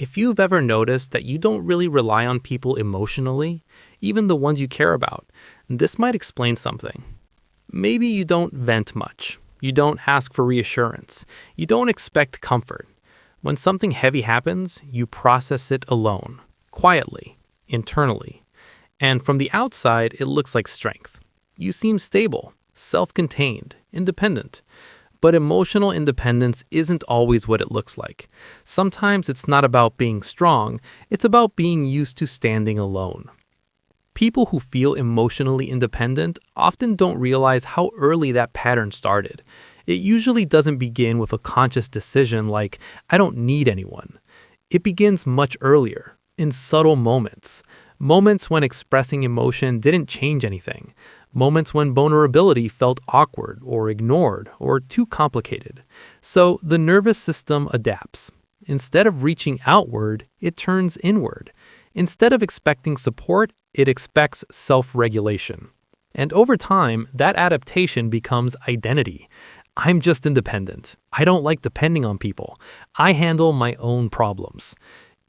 If you've ever noticed that you don't really rely on people emotionally, even the ones you care about, this might explain something. Maybe you don't vent much. You don't ask for reassurance. You don't expect comfort. When something heavy happens, you process it alone, quietly, internally. And from the outside, it looks like strength. You seem stable, self-contained, independent. But emotional independence isn't always what it looks like. Sometimes it's not about being strong, it's about being used to standing alone. People who feel emotionally independent often don't realize how early that pattern started. It usually doesn't begin with a conscious decision like, I don't need anyone. It begins much earlier, in subtle moments. Moments when expressing emotion didn't change anything. Moments when vulnerability felt awkward or ignored or too complicated. So the nervous system adapts. Instead of reaching outward, it turns inward. Instead of expecting support, it expects self-regulation. And over time, that adaptation becomes identity. I'm just independent. I don't like depending on people. I handle my own problems.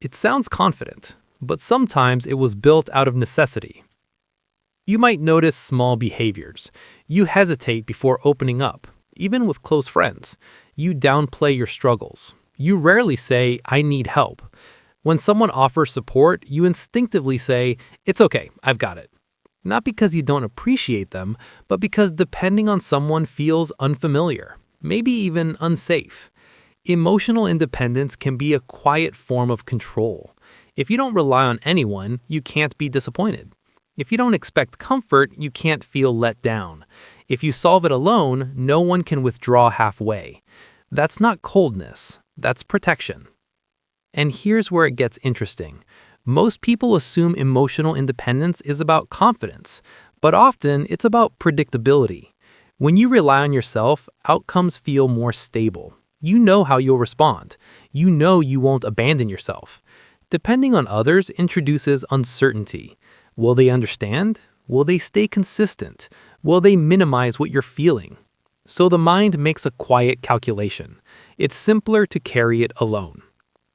It sounds confident, but sometimes it was built out of necessity. You might notice small behaviors. You hesitate before opening up, even with close friends. You downplay your struggles. You rarely say, I need help. When someone offers support, you instinctively say, it's okay, I've got it. Not because you don't appreciate them, but because depending on someone feels unfamiliar, maybe even unsafe. Emotional independence can be a quiet form of control. If you don't rely on anyone, you can't be disappointed. If you don't expect comfort, you can't feel let down. If you solve it alone, no one can withdraw halfway. That's not coldness, that's protection. And here's where it gets interesting. Most people assume emotional independence is about confidence, but often it's about predictability. When you rely on yourself, outcomes feel more stable. You know how you'll respond. You know you won't abandon yourself. Depending on others introduces uncertainty. Will they understand? Will they stay consistent? Will they minimize what you're feeling? So the mind makes a quiet calculation. It's simpler to carry it alone.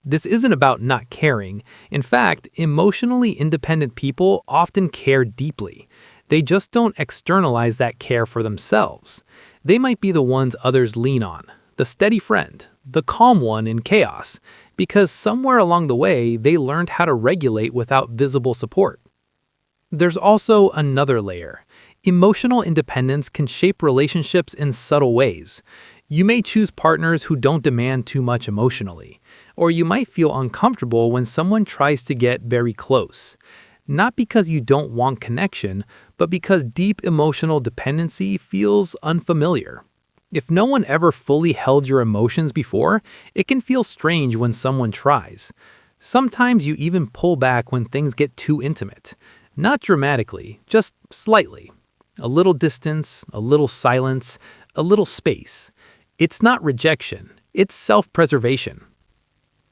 This isn't about not caring. In fact, emotionally independent people often care deeply. They just don't externalize that care for themselves. They might be the ones others lean on, the steady friend, the calm one in chaos, because somewhere along the way they learned how to regulate without visible support. There's also another layer. Emotional independence can shape relationships in subtle ways. You may choose partners who don't demand too much emotionally, or you might feel uncomfortable when someone tries to get very close. Not because you don't want connection, but because deep emotional dependency feels unfamiliar. If no one ever fully held your emotions before, it can feel strange when someone tries. Sometimes you even pull back when things get too intimate. Not dramatically, just slightly. A little distance, a little silence, a little space. It's not rejection, it's self-preservation.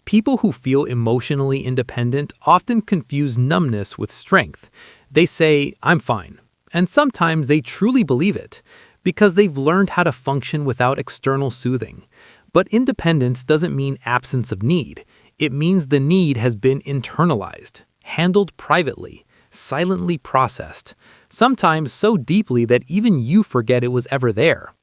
People who feel emotionally independent often confuse numbness with strength. They say, I'm fine. And sometimes they truly believe it, because they've learned how to function without external soothing. But independence doesn't mean absence of need. It means the need has been internalized, handled privately, silently processed, sometimes so deeply that even you forget it was ever there.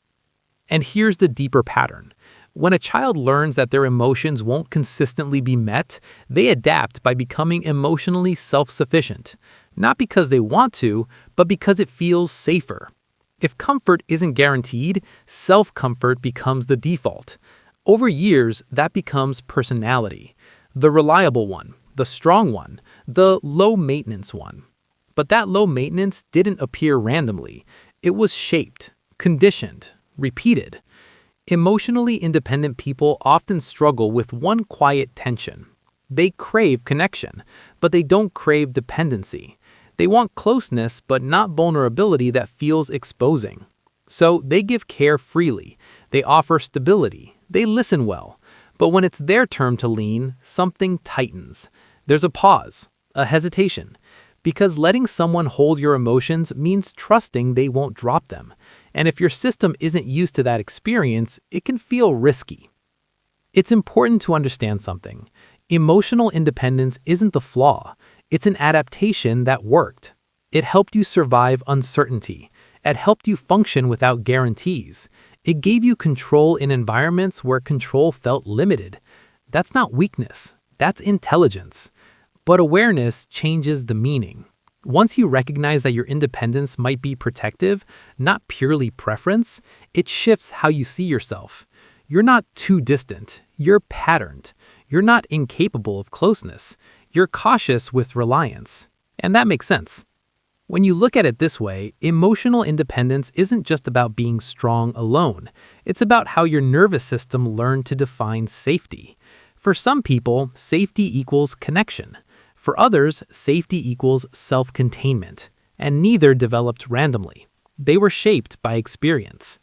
And here's the deeper pattern. When a child learns that their emotions won't consistently be met, they adapt by becoming emotionally self-sufficient, not because they want to, but because it feels safer. If comfort isn't guaranteed, self-comfort becomes the default. Over years, that becomes personality, the reliable one, the strong one, the low-maintenance one. But that low maintenance didn't appear randomly. It was shaped, conditioned, repeated. Emotionally independent people often struggle with one quiet tension. They crave connection, but they don't crave dependency. They want closeness, but not vulnerability that feels exposing. So they give care freely. They offer stability. They listen well. But when it's their turn to lean, something tightens. There's a pause, a hesitation. Because letting someone hold your emotions means trusting they won't drop them. And if your system isn't used to that experience, it can feel risky. It's important to understand something. Emotional independence isn't the flaw, it's an adaptation that worked. It helped you survive uncertainty. It helped you function without guarantees. It gave you control in environments where control felt limited. That's not weakness, that's intelligence. But awareness changes the meaning. Once you recognize that your independence might be protective, not purely preference, it shifts how you see yourself. You're not too distant, you're patterned. You're not incapable of closeness. You're cautious with reliance. And that makes sense. When you look at it this way, emotional independence isn't just about being strong alone. It's about how your nervous system learned to define safety. For some people, safety equals connection. For others, safety equals self-containment. And neither developed randomly. They were shaped by experience.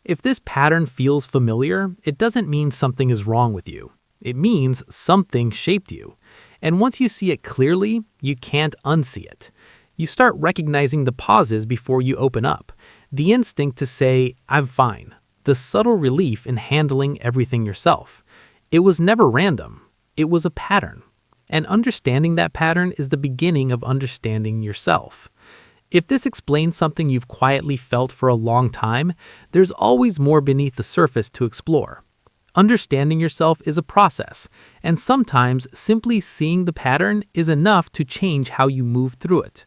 If this pattern feels familiar, it doesn't mean something is wrong with you. It means something shaped you. And once you see it clearly, you can't unsee it. You start recognizing the pauses before you open up. The instinct to say, I'm fine. The subtle relief in handling everything yourself. It was never random. It was a pattern. And understanding that pattern is the beginning of understanding yourself. If this explains something you've quietly felt for a long time, there's always more beneath the surface to explore. Understanding yourself is a process, and sometimes simply seeing the pattern is enough to change how you move through it.